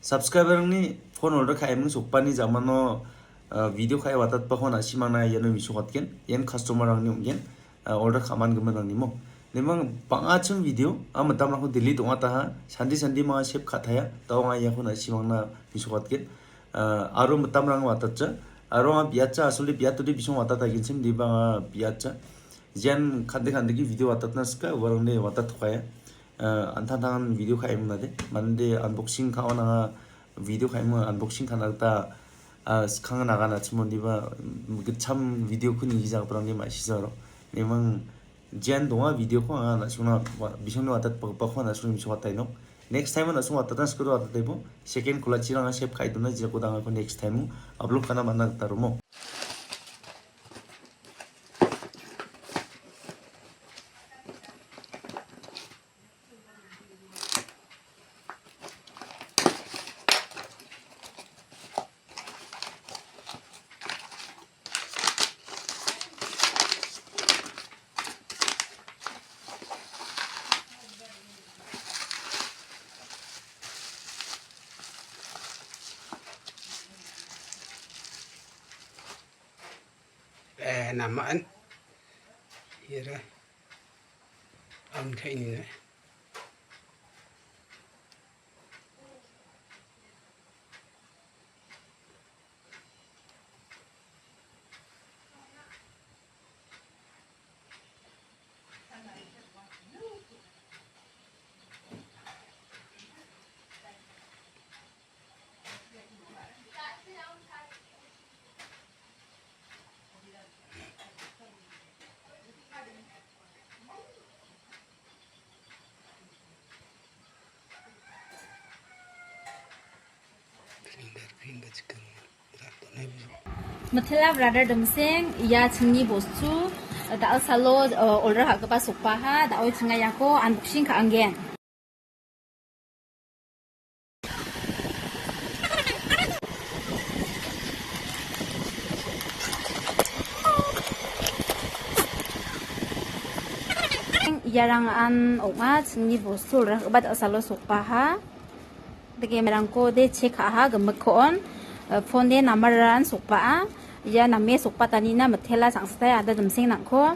subscriber ni phone order khai mung sukpani jamano video khai watat pa hona simana yeno misu hotken yen customer ang ni ungen order khaman gman ang ni mo nemang pangachung video amatam rang delete onga ta sandi ma save khathaya tawnga ya hona simangna misu hotken aro matam rang watatcha aro ang biacha asuli biatu di bisong watata ginsim di bang biacha jen khande ki video watatna ska warang ne watat khaya 안탄탄한 비디오 카이문나데 만데 언복싱 카오나 비디오 카이문 언복싱 카나다 스캉 나가나 치몬디바 그참 비디오 큰 이기장 브랑게 마시저로 네망 지안 동아 비디오 코 하나 수나 비숑네 왔다 뻑뻑하나 수님 좋았다이노 next time na sung watatan skuru watatebo second kula chiranga shape kaiduna jira kodanga ko next time upload kana manna tarumo namaan hira ang kainin Matela brother domseng ya chingni bostu da salo order ha ka sukpa ha da oi chinga ya ko unboxing ka angen yarang an oma chingni bostu order ka da salo sukpa ha de merang ko de check ha gamak ko on phone de number ran sukpa ya name sukpa tanina mathela sangsta ada domsing nangko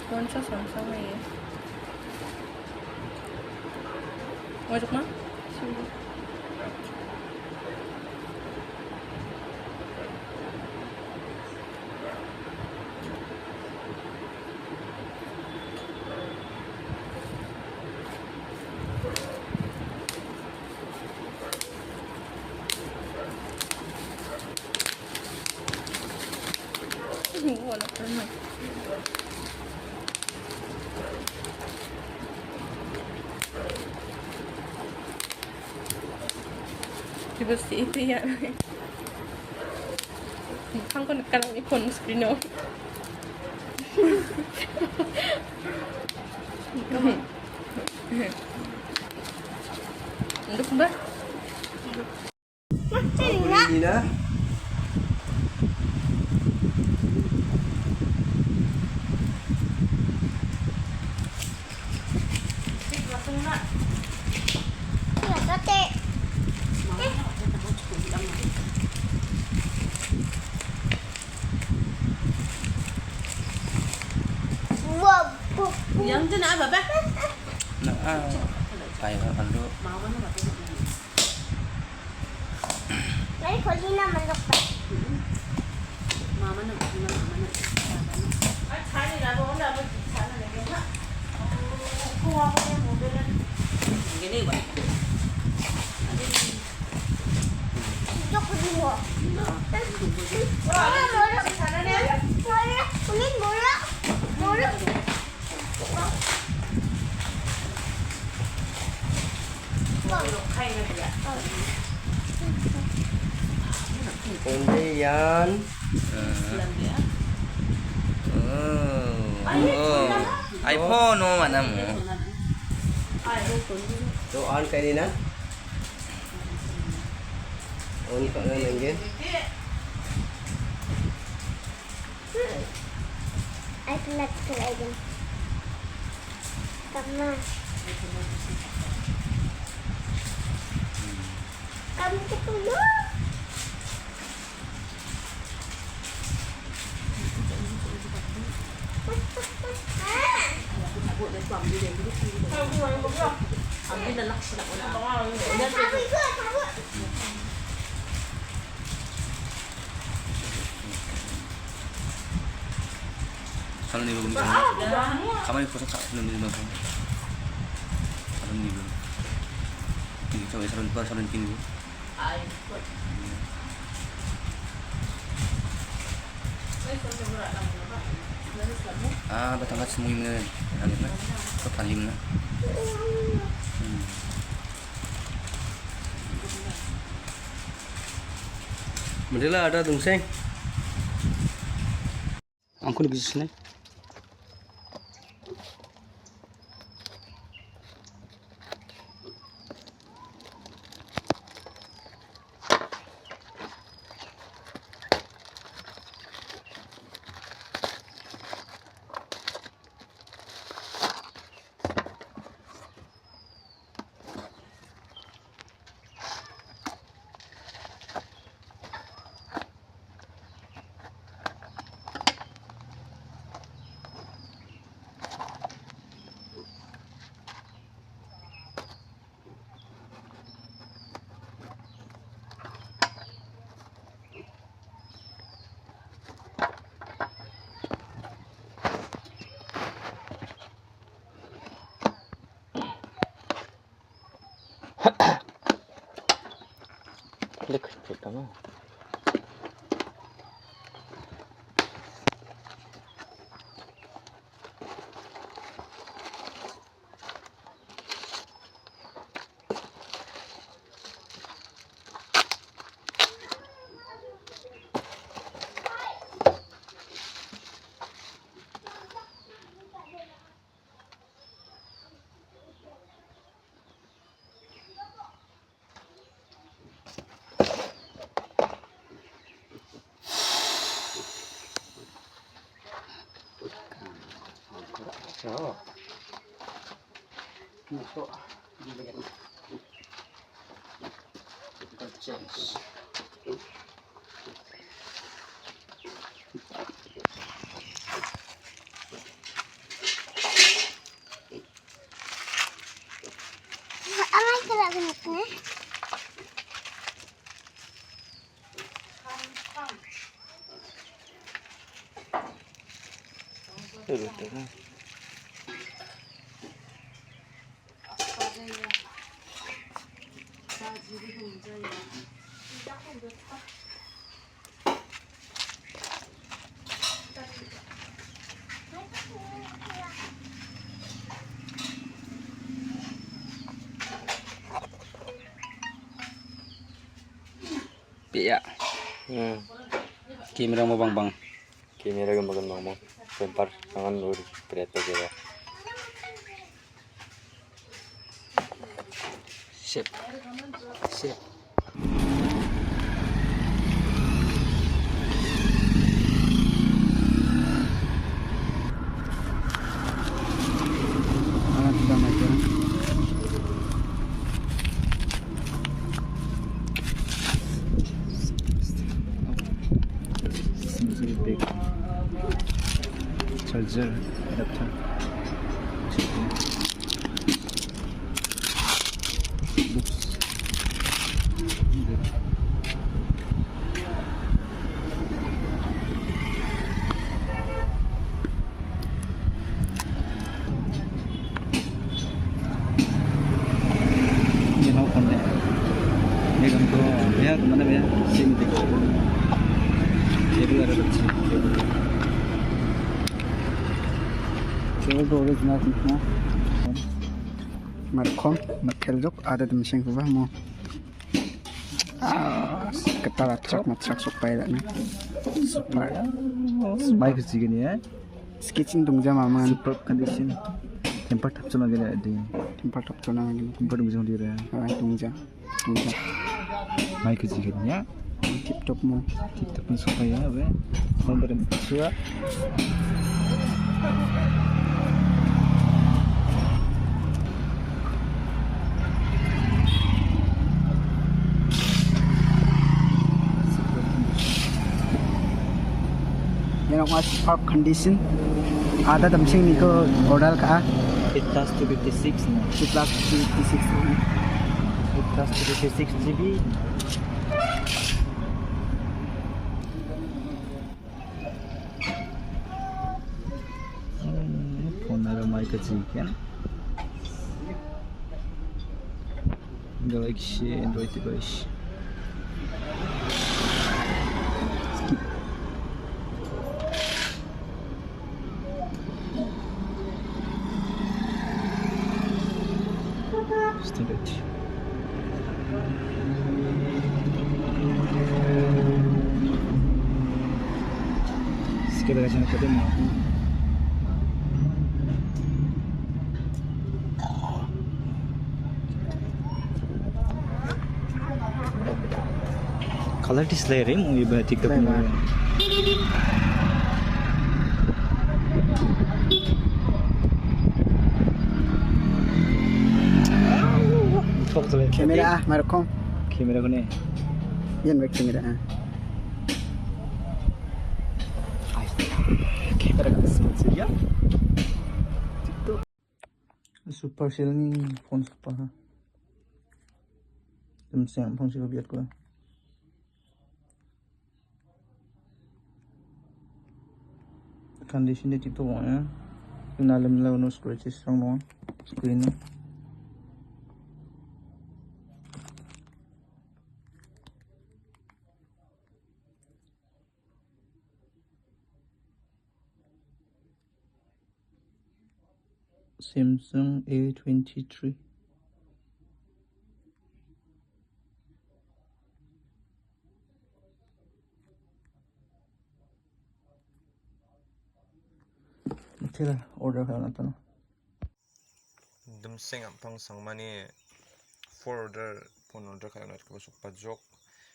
Concha sama ya. Mau cek mana? Sini. Wala pernah. Dibersih itu ya. Kan kon sekarang ini phone screen no. Untuk mbak. ini dah Yang tu nak apa, Pak? nak saya kalau Dari kolina manok pa. Mama na. Ay, chani na doon na mag sana na gina. Kuha ko yung mobile. Gini ba? Ito ko din mo. Wala mo sana na. Wala, ulit mo na. Wala. Kain na dia. Onde yan. Selandia. iPhone no mana mo. So on kanina. On pa na nanggit. I like to again. Come on. Come to Kuya. Ang binalak sila ko na. Sabi ko, sabi. Kalau ni belum kamu ni kosong belum ni belum. Kalau ni belum. Ini coba salon tinggi. Ay, Batangas semua ini ano na. Patalim na. Madila ada dungseng. Angkun gis ne. Look, come on. So, ito, bibigyan. Change. Amay ka lang na. Piya. Kamera mo bang. Kamera yang bagan mau sempar tangan lur preto kira. Sip. Sip. Charger adapter. Ini mau konten. Ini kan tuh ya kemana ya? Sini deh. Jadi ada bacaan. Cable original na. Markom, makeljuk ada di mesin kubah mo. Ketara matrak supaya dah ni. Super. 마이크 지근이야? Sketching 동자 마만. 슈퍼 컨디션. 템퍼 탑존하게 해야 돼. Tempat top tu nama ni. 템퍼 동정 뒤에. 동자. 마이크 지근이야? Tip top mu. 틱톡은 소파야 왜? 오늘은 수야? Yang apa superb condition. Ada damsing ni ko order ka. It has to be 56 now. It plus 56. It has to be 56 GB. 폰으로 마이크 지ken. Galaxy Android device. Standard. Sekitar macam apa tu? Color display rim, iba TikTok mo. Kamera merekam. Kamera ko ni. Yan baik kamera. Kamera ka sponsor ya. TikTok. Super sale ni phone super ha. Samsung phone sila biat ko. Condition ni TikTok mo ya. Yung alam nila no scratches lang no screen no. Samsung A23. Okay lah, order kaya na to. Dumsing ang pang sangmani for order phone order kaya na ko sukpa jok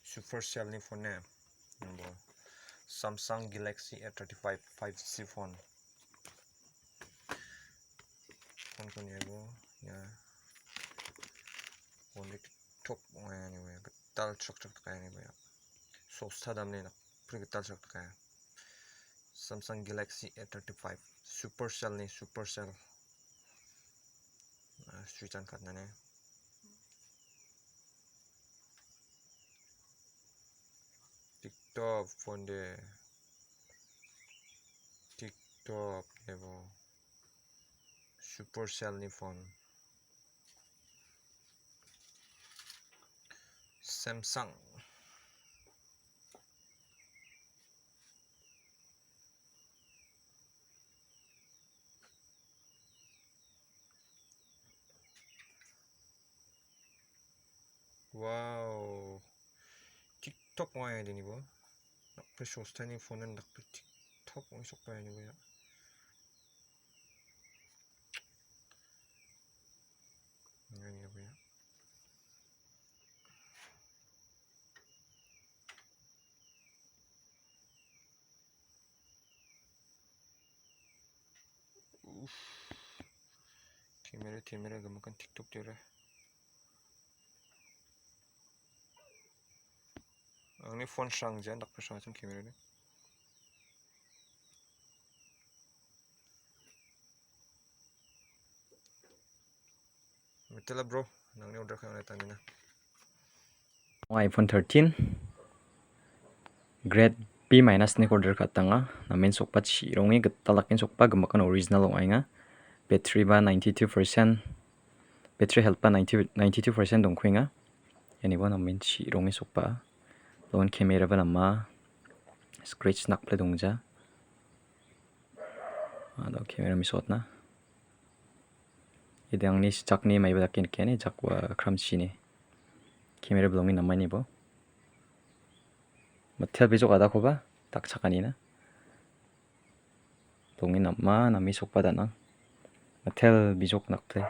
super sale ni phone ne. Samsung Galaxy A35 5C phone. Phone ko niya go ya. Phone top ngaya ni ba. Tal chok kaya ni ba. So sta dam ni na. Pre tal chok kaya. Samsung Galaxy A35 Supercell ni Supercell. Switchan kat na ne. TikTok phone de. TikTok evo. Supercell ni phone. Samsung. Wow. TikTok mo ay din ibo. Nakpresyo sa ni phone ng nakpe TikTok mo isok pa yan ibo ya. Ngayon ibo ya. Kamera gamakan TikTok dira. Ang ni phone sang dyan, nakpresyo nga kamera ni. Mitila bro, nang ni order kayo na tayo na. iPhone 13 grade B- ni order kata nga namin sokpat shirong talakin sokpa gamakan original ong nga battery ba 92% battery health pa 92% dong nga yani ba namin shirong sokpa lawan camera ba nama scratch nakple dongja ada camera misot na idang ni jak ni mai ba ken ken jak wa kram chini camera belongin namai ni bo Matel besok ada ko ba? Taksa kanina. Tungin nama nami sukpa danang. Matel besok nakple.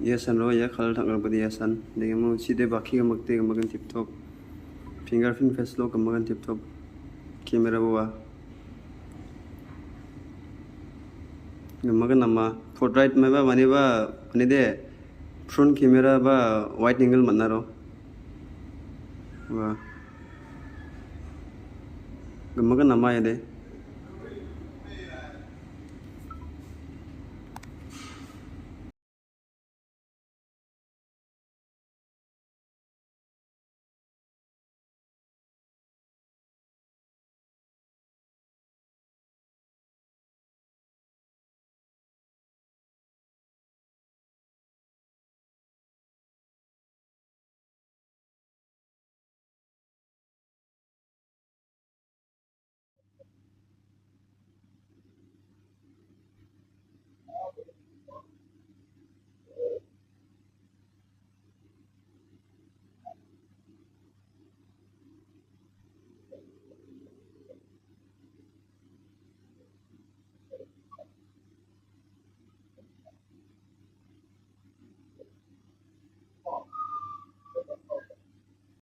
Yasan lo ya khal thang badi yasan de mo side baki ga makte ga magan tip top fingerprint face lo ga magan tip top camera wa ga magan nama portrait ma ba mani de front camera ba wide angle manaro wa ga magan nama ya de